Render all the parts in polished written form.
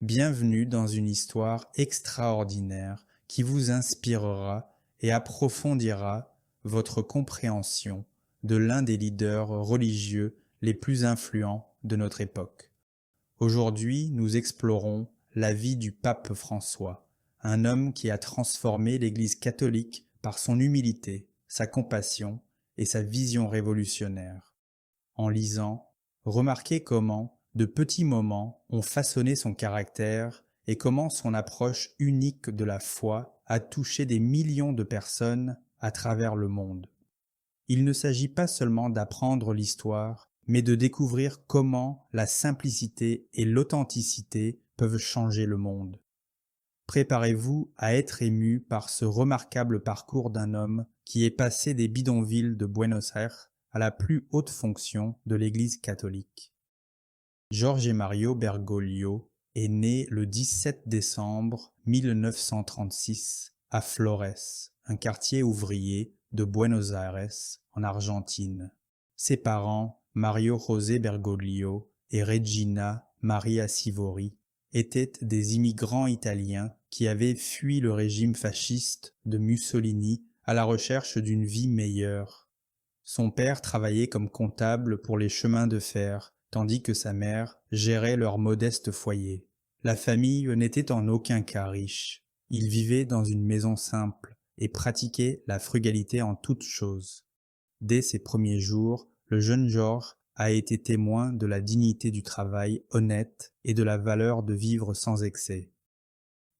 Bienvenue dans une histoire extraordinaire qui vous inspirera et approfondira votre compréhension de l'un des leaders religieux les plus influents de notre époque. Aujourd'hui, nous explorons la vie du pape François, un homme qui a transformé l'Église catholique par son humilité, sa compassion et sa vision révolutionnaire. En lisant, remarquez comment de petits moments ont façonné son caractère et comment son approche unique de la foi a touché des millions de personnes à travers le monde. Il ne s'agit pas seulement d'apprendre l'histoire, mais de découvrir comment la simplicité et l'authenticité peuvent changer le monde. Préparez-vous à être ému par ce remarquable parcours d'un homme qui est passé des bidonvilles de Buenos Aires à la plus haute fonction de l'Église catholique. Jorge Mario Bergoglio est né le 17 décembre 1936 à Flores, un quartier ouvrier de Buenos Aires, en Argentine. Ses parents, Mario José Bergoglio et Regina Maria Sivori, étaient des immigrants italiens qui avaient fui le régime fasciste de Mussolini à la recherche d'une vie meilleure. Son père travaillait comme comptable pour les chemins de fer, tandis que sa mère gérait leur modeste foyer. La famille n'était en aucun cas riche. Ils vivaient dans une maison simple et pratiquaient la frugalité en toutes choses. Dès ses premiers jours, le jeune Georges a été témoin de la dignité du travail honnête et de la valeur de vivre sans excès.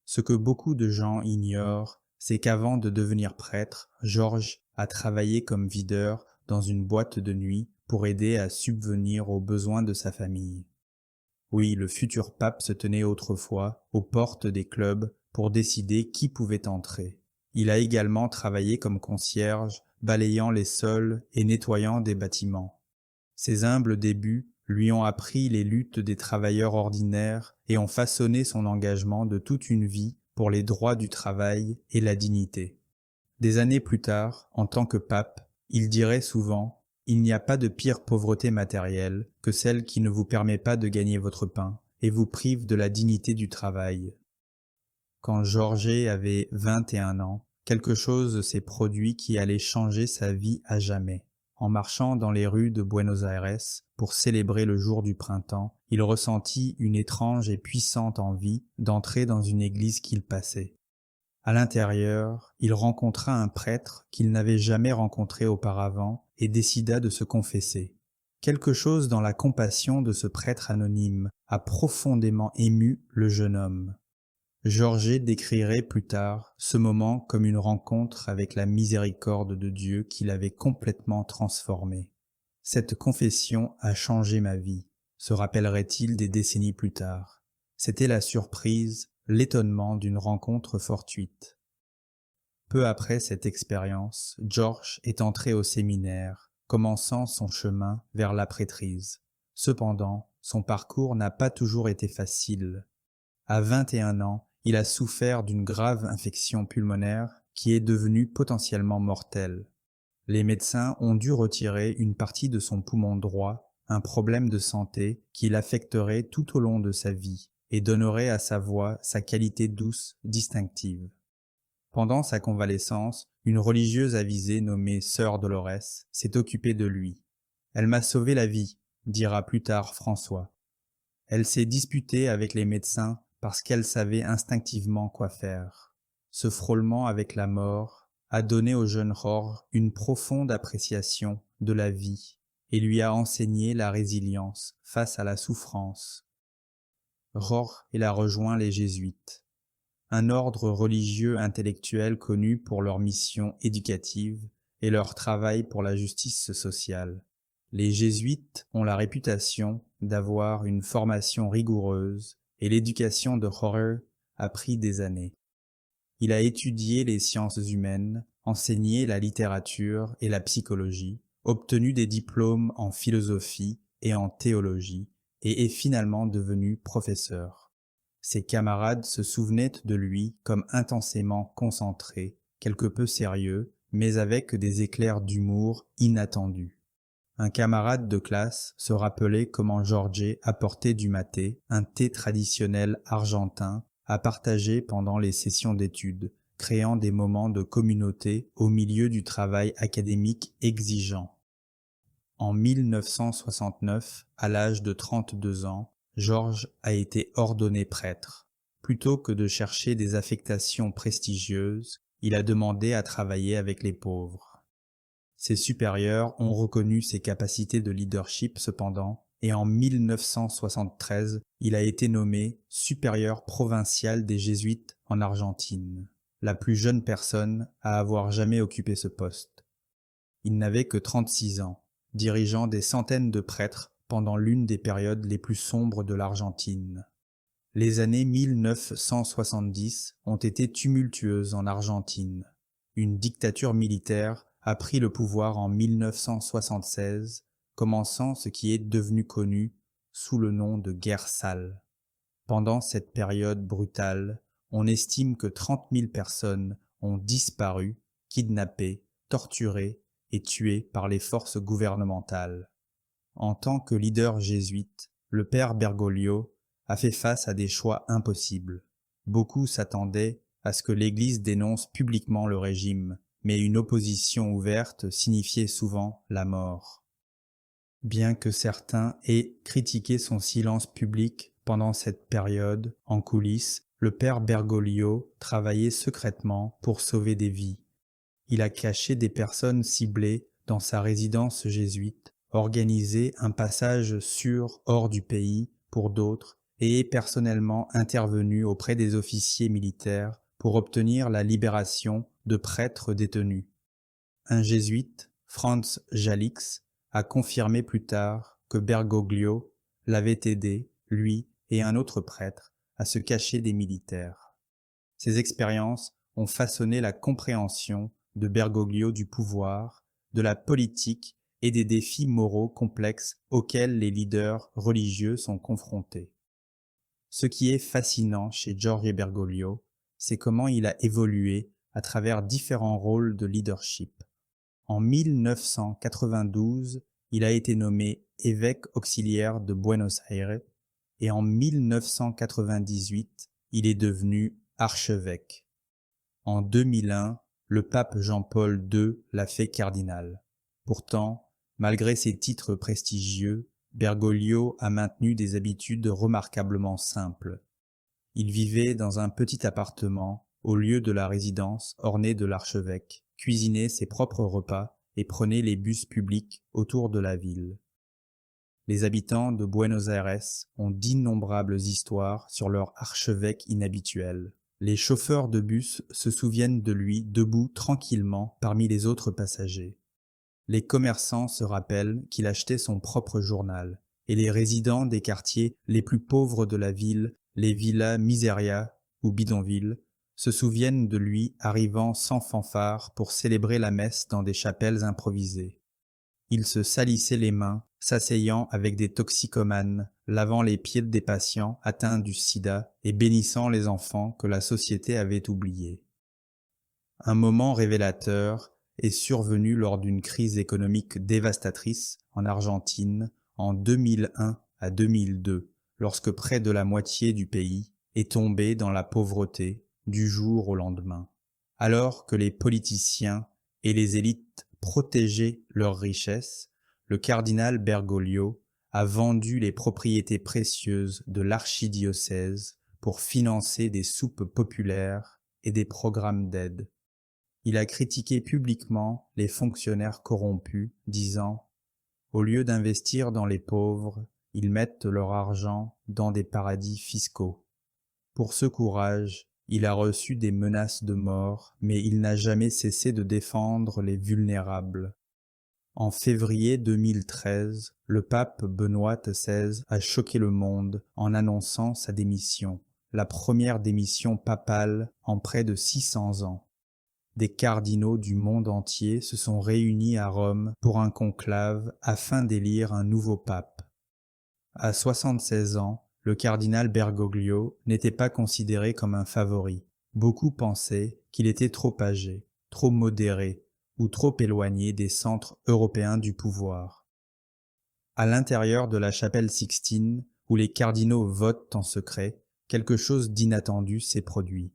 Ce que beaucoup de gens ignorent, c'est qu'avant de devenir prêtre, Georges a travaillé comme videur dans une boîte de nuit pour aider à subvenir aux besoins de sa famille. Oui, le futur pape se tenait autrefois aux portes des clubs pour décider qui pouvait entrer. Il a également travaillé comme concierge, balayant les sols et nettoyant des bâtiments. Ses humbles débuts lui ont appris les luttes des travailleurs ordinaires et ont façonné son engagement de toute une vie pour les droits du travail et la dignité. Des années plus tard, en tant que pape, il dirait souvent « Il n'y a pas de pire pauvreté matérielle que celle qui ne vous permet pas de gagner votre pain et vous prive de la dignité du travail. » Quand Jorge avait 21 ans, quelque chose s'est produit qui allait changer sa vie à jamais. En marchant dans les rues de Buenos Aires pour célébrer le jour du printemps, il ressentit une étrange et puissante envie d'entrer dans une église qu'il passait. À l'intérieur, il rencontra un prêtre qu'il n'avait jamais rencontré auparavant et décida de se confesser. Quelque chose dans la compassion de ce prêtre anonyme a profondément ému le jeune homme. Jorge décrirait plus tard ce moment comme une rencontre avec la miséricorde de Dieu qui l'avait complètement transformé. Cette confession a changé ma vie, se rappellerait-il des décennies plus tard. C'était la surprise, l'étonnement d'une rencontre fortuite. Peu après cette expérience, George est entré au séminaire, commençant son chemin vers la prêtrise. Cependant, son parcours n'a pas toujours été facile. À 21 ans, il a souffert d'une grave infection pulmonaire qui est devenue potentiellement mortelle. Les médecins ont dû retirer une partie de son poumon droit, un problème de santé qui l'affecterait tout au long de sa vie et donnerait à sa voix sa qualité douce distinctive. Pendant sa convalescence, une religieuse avisée nommée Sœur Dolores s'est occupée de lui. « Elle m'a sauvé la vie », dira plus tard François. Elle s'est disputée avec les médecins parce qu'elle savait instinctivement quoi faire. Ce frôlement avec la mort a donné au jeune Jorge une profonde appréciation de la vie et lui a enseigné la résilience face à la souffrance. Jorge a rejoint les jésuites, un ordre religieux intellectuel connu pour leur mission éducative et leur travail pour la justice sociale. Les jésuites ont la réputation d'avoir une formation rigoureuse et l'éducation de Jorge a pris des années. Il a étudié les sciences humaines, enseigné la littérature et la psychologie, obtenu des diplômes en philosophie et en théologie et est finalement devenu professeur. Ses camarades se souvenaient de lui comme intensément concentré, quelque peu sérieux, mais avec des éclairs d'humour inattendus. Un camarade de classe se rappelait comment Jorge apportait du maté, un thé traditionnel argentin, à partager pendant les sessions d'études, créant des moments de communauté au milieu du travail académique exigeant. En 1969, à l'âge de 32 ans, Georges a été ordonné prêtre. Plutôt que de chercher des affectations prestigieuses, il a demandé à travailler avec les pauvres. Ses supérieurs ont reconnu ses capacités de leadership cependant, et en 1973, il a été nommé supérieur provincial des Jésuites en Argentine, la plus jeune personne à avoir jamais occupé ce poste. Il n'avait que 36 ans, dirigeant des centaines de prêtres pendant l'une des périodes les plus sombres de l'Argentine. Les années 1970 ont été tumultueuses en Argentine. Une dictature militaire a pris le pouvoir en 1976, commençant ce qui est devenu connu sous le nom de guerre sale. Pendant cette période brutale, on estime que 30 000 personnes ont disparu, kidnappées, torturées et tuées par les forces gouvernementales. En tant que leader jésuite, le père Bergoglio a fait face à des choix impossibles. Beaucoup s'attendaient à ce que l'Église dénonce publiquement le régime, mais une opposition ouverte signifiait souvent la mort. Bien que certains aient critiqué son silence public pendant cette période, en coulisses, le père Bergoglio travaillait secrètement pour sauver des vies. Il a caché des personnes ciblées dans sa résidence jésuite, organisé un passage sûr hors du pays pour d'autres et est personnellement intervenu auprès des officiers militaires pour obtenir la libération de prêtres détenus. Un jésuite, Franz Jalix, a confirmé plus tard que Bergoglio l'avait aidé, lui et un autre prêtre, à se cacher des militaires. Ces expériences ont façonné la compréhension de Bergoglio du pouvoir, de la politique et des défis moraux complexes auxquels les leaders religieux sont confrontés. Ce qui est fascinant chez Jorge Bergoglio, c'est comment il a évolué à travers différents rôles de leadership. En 1992, il a été nommé évêque auxiliaire de Buenos Aires et en 1998, il est devenu archevêque. En 2001, le pape Jean-Paul II l'a fait cardinal. Pourtant, malgré ses titres prestigieux, Bergoglio a maintenu des habitudes remarquablement simples. Il vivait dans un petit appartement au lieu de la résidence ornée de l'archevêque, cuisinait ses propres repas et prenait les bus publics autour de la ville. Les habitants de Buenos Aires ont d'innombrables histoires sur leur archevêque inhabituel. Les chauffeurs de bus se souviennent de lui debout tranquillement parmi les autres passagers. Les commerçants se rappellent qu'il achetait son propre journal, et les résidents des quartiers les plus pauvres de la ville, les villas miseria ou bidonvilles, se souviennent de lui arrivant sans fanfare pour célébrer la messe dans des chapelles improvisées. Il se salissait les mains, s'asseyant avec des toxicomanes, lavant les pieds des patients atteints du sida et bénissant les enfants que la société avait oubliés. Un moment révélateur est survenu lors d'une crise économique dévastatrice en Argentine en 2001 à 2002, lorsque près de la moitié du pays est tombé dans la pauvreté du jour au lendemain. Alors que les politiciens et les élites protégeaient leurs richesses, le cardinal Bergoglio a vendu les propriétés précieuses de l'archidiocèse pour financer des soupes populaires et des programmes d'aide. Il a critiqué publiquement les fonctionnaires corrompus, disant « Au lieu d'investir dans les pauvres, ils mettent leur argent dans des paradis fiscaux. » Pour ce courage, il a reçu des menaces de mort, mais il n'a jamais cessé de défendre les vulnérables. En février 2013, le pape Benoît XVI a choqué le monde en annonçant sa démission, la première démission papale en près de 600 ans. Des cardinaux du monde entier se sont réunis à Rome pour un conclave afin d'élire un nouveau pape. À 76 ans, le cardinal Bergoglio n'était pas considéré comme un favori. Beaucoup pensaient qu'il était trop âgé, trop modéré ou trop éloigné des centres européens du pouvoir. À l'intérieur de la chapelle Sixtine, où les cardinaux votent en secret, quelque chose d'inattendu s'est produit.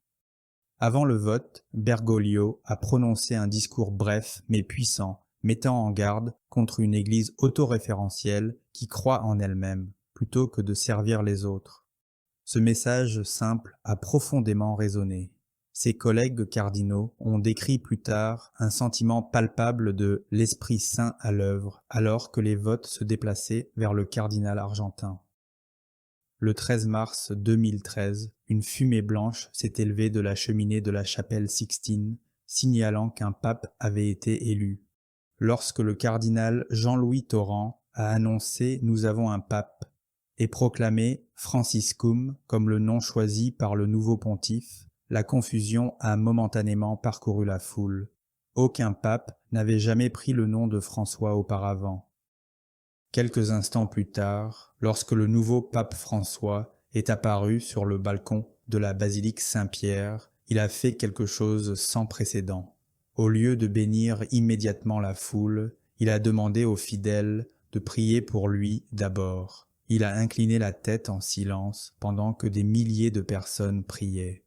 Avant le vote, Bergoglio a prononcé un discours bref mais puissant, mettant en garde contre une église autoréférentielle qui croit en elle-même, plutôt que de servir les autres. Ce message simple a profondément résonné. Ses collègues cardinaux ont décrit plus tard un sentiment palpable de l'Esprit Saint à l'œuvre alors que les votes se déplaçaient vers le cardinal argentin. Le 13 mars 2013, une fumée blanche s'est élevée de la cheminée de la chapelle Sixtine, signalant qu'un pape avait été élu. Lorsque le cardinal Jean-Louis Torrent a annoncé « Nous avons un pape » et proclamé Franciscum comme le nom choisi par le nouveau pontife, la confusion a momentanément parcouru la foule. Aucun pape n'avait jamais pris le nom de François auparavant. Quelques instants plus tard, lorsque le nouveau pape François est apparu sur le balcon de la basilique Saint-Pierre, il a fait quelque chose sans précédent. Au lieu de bénir immédiatement la foule, il a demandé aux fidèles de prier pour lui d'abord. Il a incliné la tête en silence pendant que des milliers de personnes priaient.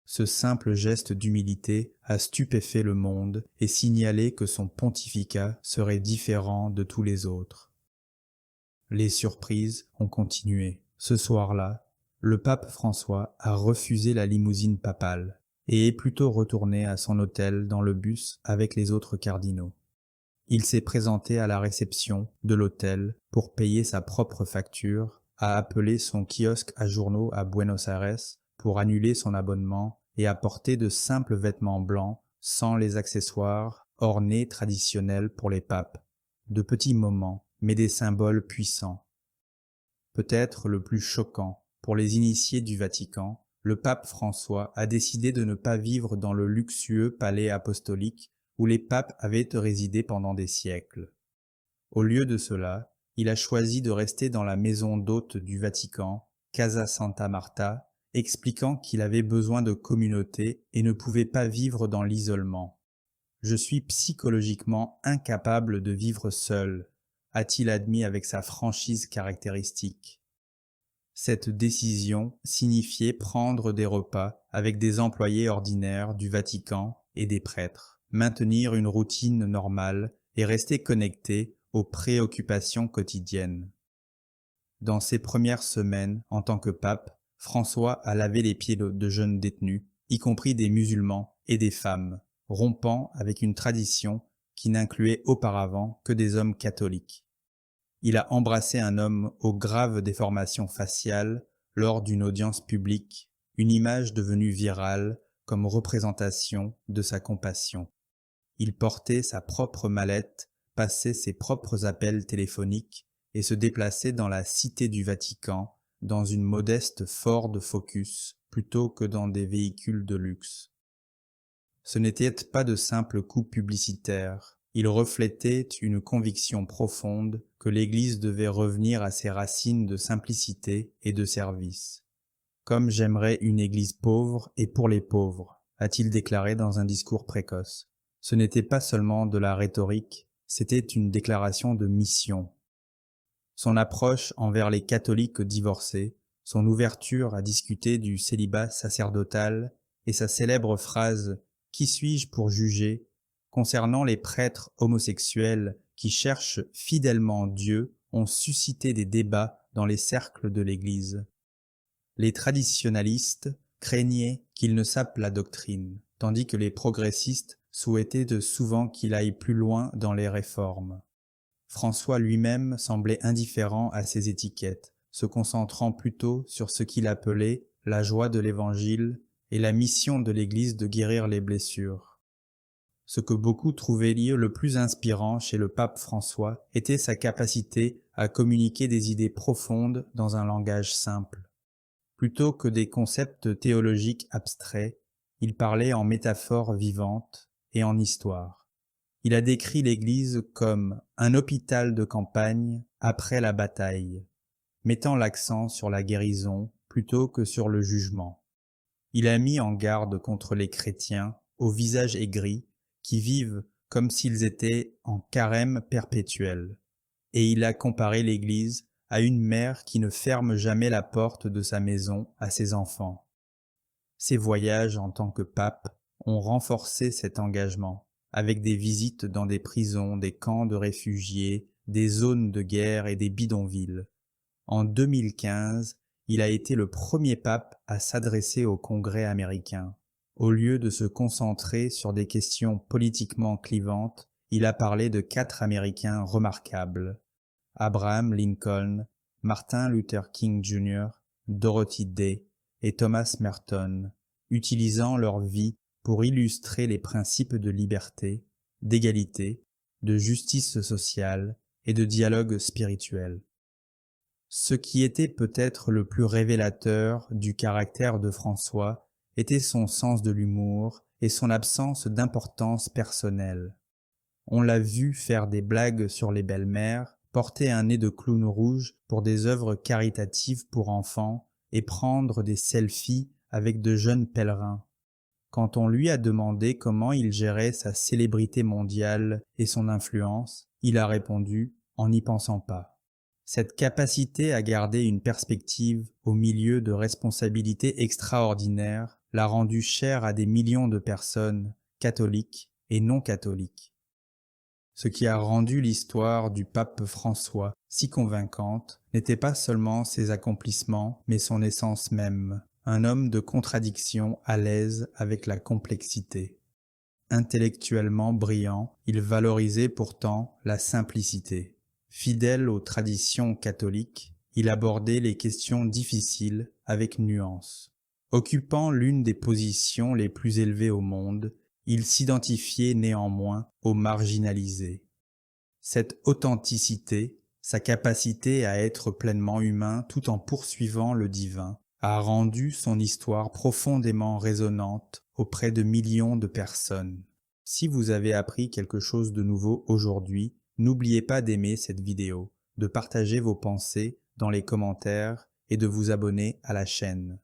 Ce simple geste d'humilité a stupéfait le monde et signalé que son pontificat serait différent de tous les autres. Les surprises ont continué. Ce soir-là, le pape François a refusé la limousine papale et est plutôt retourné à son hôtel dans le bus avec les autres cardinaux. Il s'est présenté à la réception de l'hôtel pour payer sa propre facture, a appelé son kiosque à journaux à Buenos Aires pour annuler son abonnement et a porté de simples vêtements blancs sans les accessoires ornés traditionnels pour les papes. De petits moments, mais des symboles puissants. Peut-être le plus choquant, pour les initiés du Vatican, le pape François a décidé de ne pas vivre dans le luxueux palais apostolique où les papes avaient résidé pendant des siècles. Au lieu de cela, il a choisi de rester dans la maison d'hôte du Vatican, Casa Santa Marta, expliquant qu'il avait besoin de communauté et ne pouvait pas vivre dans l'isolement. « Je suis psychologiquement incapable de vivre seul », a-t-il admis avec sa franchise caractéristique. Cette décision signifiait prendre des repas avec des employés ordinaires du Vatican et des prêtres, maintenir une routine normale et rester connecté aux préoccupations quotidiennes. Dans ses premières semaines en tant que pape, François a lavé les pieds de jeunes détenus, y compris des musulmans et des femmes, rompant avec une tradition qui n'incluait auparavant que des hommes catholiques. Il a embrassé un homme aux graves déformations faciales lors d'une audience publique, une image devenue virale comme représentation de sa compassion. Il portait sa propre mallette, passait ses propres appels téléphoniques et se déplaçait dans la cité du Vatican dans une modeste Ford Focus plutôt que dans des véhicules de luxe. Ce n'était pas de simples coups publicitaires, il reflétait une conviction profonde que l'Église devait revenir à ses racines de simplicité et de service. « Comme j'aimerais une Église pauvre et pour les pauvres », a-t-il déclaré dans un discours précoce. Ce n'était pas seulement de la rhétorique, c'était une déclaration de mission. Son approche envers les catholiques divorcés, son ouverture à discuter du célibat sacerdotal et sa célèbre phrase « Qui suis-je pour juger ?» concernant les prêtres homosexuels qui cherchent fidèlement Dieu ont suscité des débats dans les cercles de l'Église. Les traditionalistes craignaient qu'il ne sape la doctrine, tandis que les progressistes souhaitaient souvent qu'il aille plus loin dans les réformes. François lui-même semblait indifférent à ces étiquettes, se concentrant plutôt sur ce qu'il appelait la joie de l'Évangile et la mission de l'Église de guérir les blessures. Ce que beaucoup trouvaient le plus inspirant chez le pape François était sa capacité à communiquer des idées profondes dans un langage simple. Plutôt que des concepts théologiques abstraits, il parlait en métaphores vivantes et en histoire. Il a décrit l'Église comme un hôpital de campagne après la bataille, mettant l'accent sur la guérison plutôt que sur le jugement. Il a mis en garde contre les chrétiens au visage aigri qui vivent comme s'ils étaient en carême perpétuel. et il a comparé l'Église à une mère qui ne ferme jamais la porte de sa maison à ses enfants. Ses voyages en tant que pape ont renforcé cet engagement, avec des visites dans des prisons, des camps de réfugiés, des zones de guerre et des bidonvilles. En 2015, il a été le premier pape à s'adresser au Congrès américain. Au lieu de se concentrer sur des questions politiquement clivantes, il a parlé de 4 Américains remarquables: Abraham Lincoln, Martin Luther King Jr., Dorothy Day et Thomas Merton, utilisant leur vie pour illustrer les principes de liberté, d'égalité, de justice sociale et de dialogue spirituel. Ce qui était peut-être le plus révélateur du caractère de François était son sens de l'humour et son absence d'importance personnelle. On l'a vu faire des blagues sur les belles-mères, porter un nez de clown rouge pour des œuvres caritatives pour enfants et prendre des selfies avec de jeunes pèlerins. Quand on lui a demandé comment il gérait sa célébrité mondiale et son influence, il a répondu en n'y pensant pas. Cette capacité à garder une perspective au milieu de responsabilités extraordinaires l'a rendu cher à des millions de personnes, catholiques et non catholiques. Ce qui a rendu l'histoire du pape François si convaincante n'était pas seulement ses accomplissements, mais son essence même, un homme de contradiction à l'aise avec la complexité. Intellectuellement brillant, il valorisait pourtant la simplicité. Fidèle aux traditions catholiques, il abordait les questions difficiles avec nuance. Occupant l'une des positions les plus élevées au monde, il s'identifiait néanmoins aux marginalisés. Cette authenticité, sa capacité à être pleinement humain tout en poursuivant le divin, a rendu son histoire profondément résonante auprès de millions de personnes. Si vous avez appris quelque chose de nouveau aujourd'hui, n'oubliez pas d'aimer cette vidéo, de partager vos pensées dans les commentaires et de vous abonner à la chaîne.